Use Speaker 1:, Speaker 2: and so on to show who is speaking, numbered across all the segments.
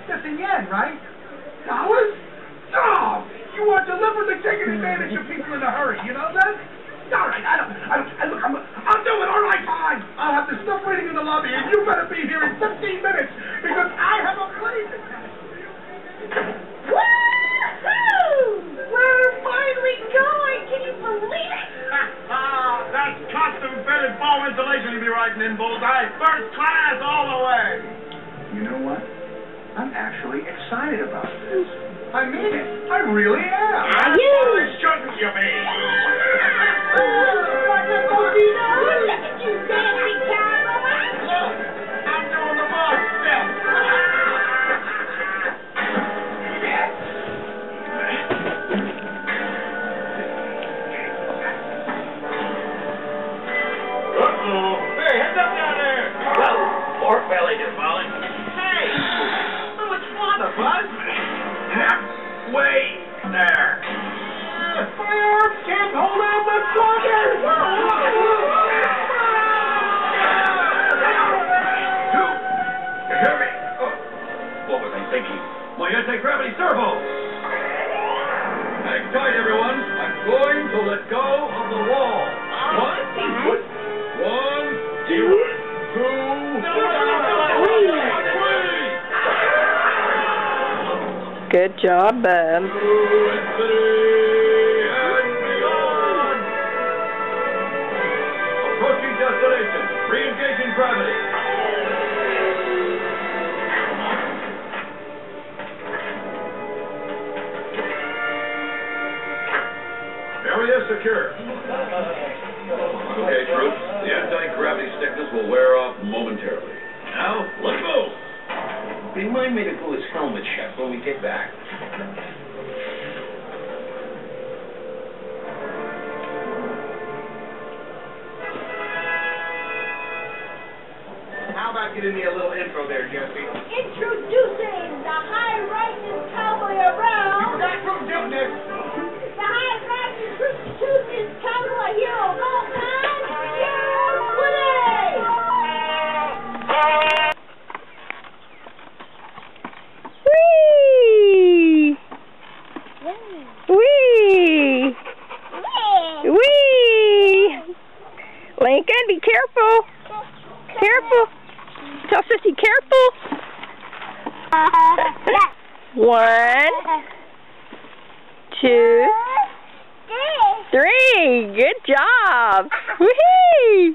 Speaker 1: That's a yen, right? Dollars? Oh, you are deliberately taking advantage of people in a hurry, you know that? All right, look, I'll do it, all right, fine. I'll have the stuff waiting in the lobby, and you better be here in 15 minutes, because I have a plane to catch.
Speaker 2: Woo-hoo! We're finally going! Can you believe it?
Speaker 1: That's custom-fitted foam insulation to be riding in, Bullseye. First class all the way. You know what? I'm actually excited about this. I mean it. I really am.
Speaker 2: Are you?
Speaker 1: Shouldn't you be?
Speaker 2: Look at you, dancing cowboy!
Speaker 1: Look, I'm doing the boss step. Uh-oh. Hey, heads up down there.
Speaker 3: Well, pork belly just falling.
Speaker 1: Hey, how much water, bud?
Speaker 3: Wait there.
Speaker 1: My arms can't hold out much longer.
Speaker 3: Dude, you hear me? Oh, what was I thinking? My anti-gravity servo. Hang tight, everyone. I'm going to let go of the wall. One, two,
Speaker 4: Good job, Bub.
Speaker 3: and beyond. Approaching destination. Re-engaging gravity. Area secure. Okay, troops. The anti-gravity sickness will wear off momentarily. Now, let's move.
Speaker 5: Remind me to do his helmet check when we get back.
Speaker 1: How about giving me a little intro there, Jesse?
Speaker 2: Introducing the high-rising cowboy around.
Speaker 1: You forgot to do this.
Speaker 2: The high-rising choosing cowboy hero of all time, Gerald Woody!
Speaker 4: Whee! Whee! Whee! Lincoln, be careful. Careful. Tell Sissy, careful. 1, 2, 3. Good job. Woohoo!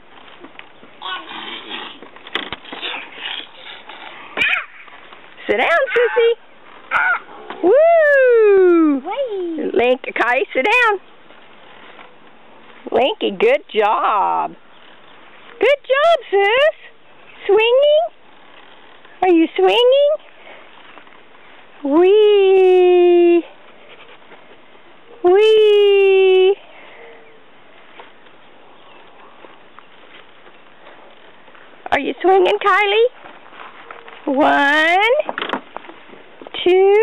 Speaker 4: Sit down, Sissy. Woo! Link, Kai, sit down. Linky, good job. Good job, sis. Swinging? Are you swinging? Wee. Wee. Are you swinging, Kylie? 1, 2,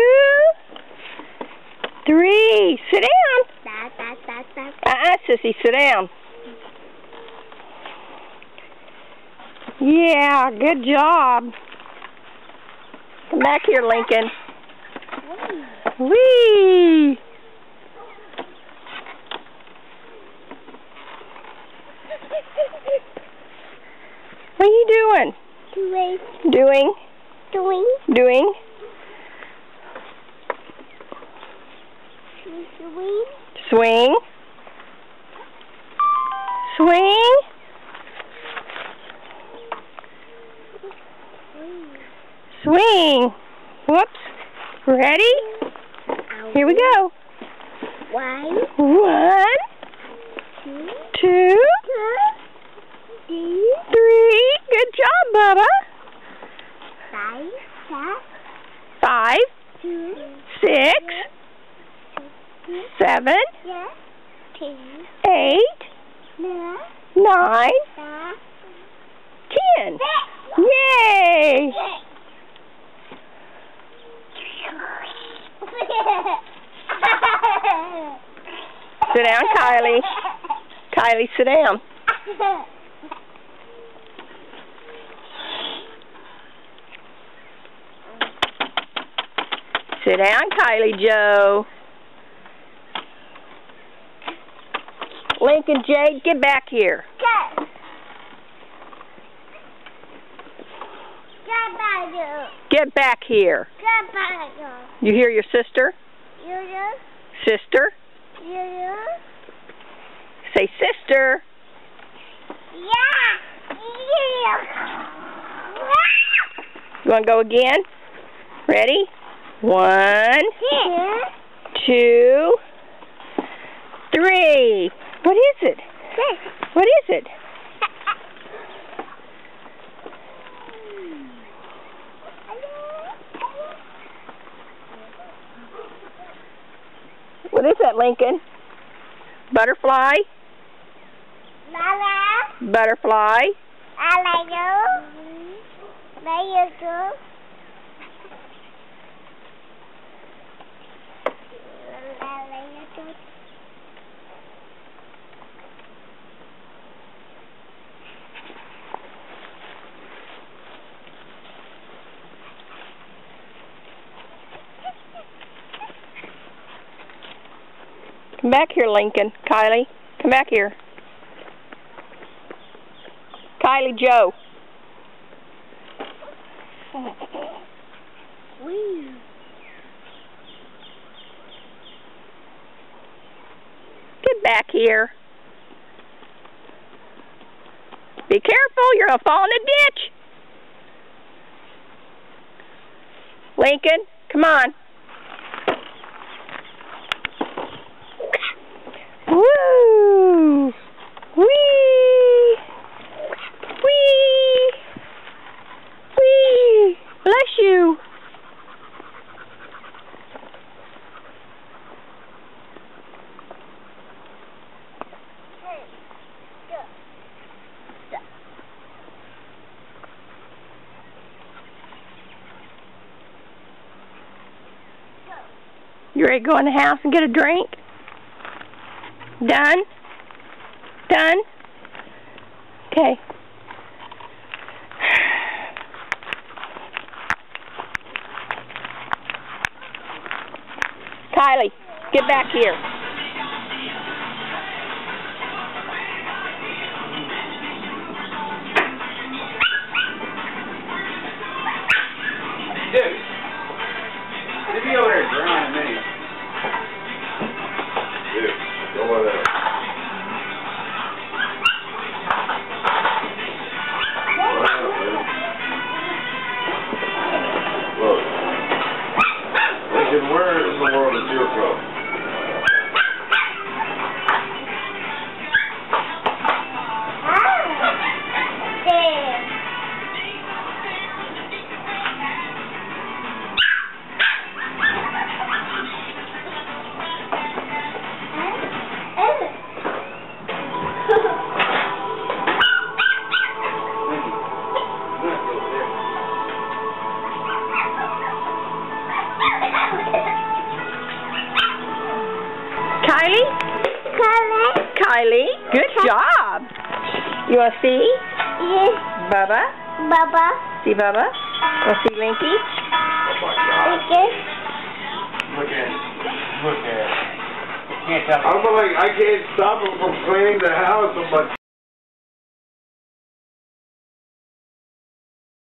Speaker 4: 3. Sit down. Sissy, sit down. Yeah, good job. Come back here, Lincoln. Whee! What are you doing? Doing? Swing. Swing. Swing. Whoops. Ready? Here we go.
Speaker 2: 1,
Speaker 4: 2, 3. Good job, Bubba. 5, 6, 7, 8, 9, 10. Yay! Sit down, Kylie. Kylie, sit down. Sit down, Kylie Joe. Lincoln, Jade, get back here.
Speaker 2: Get back here.
Speaker 4: Get back here.
Speaker 2: Get back here.
Speaker 4: You hear your sister?
Speaker 2: You
Speaker 4: Sister?
Speaker 2: You
Speaker 4: Say sister.
Speaker 2: Yeah.
Speaker 4: You want to go again? Ready? 1, 2, 3. What is it? What is it? What is that, Lincoln? Butterfly?
Speaker 2: Mama.
Speaker 4: Butterfly?
Speaker 2: I like you. There you go.
Speaker 4: Come back here, Lincoln. Kylie, come back here. Kylie Joe. Get back here. Be careful, you're going to fall in the ditch. Lincoln, come on. Woo! Whee! Whee! Whee! Bless you. You ready to go in the house and get a drink? Done? Done? Okay. Kylie, get back here.
Speaker 3: Dude, you'll be over there drying a minute. Dude, go over there. Look. Lincoln, where in the world is your from?
Speaker 4: Kylie? Kylie, good job. You want to see?
Speaker 2: Yes.
Speaker 4: Bubba?
Speaker 2: Baba.
Speaker 4: See Bubba? Want to see Linky?
Speaker 3: Oh my God.
Speaker 2: Okay.
Speaker 5: Look at it. Look at it. Can't tell me.
Speaker 3: I'm like, I can't stop him from cleaning the house so much.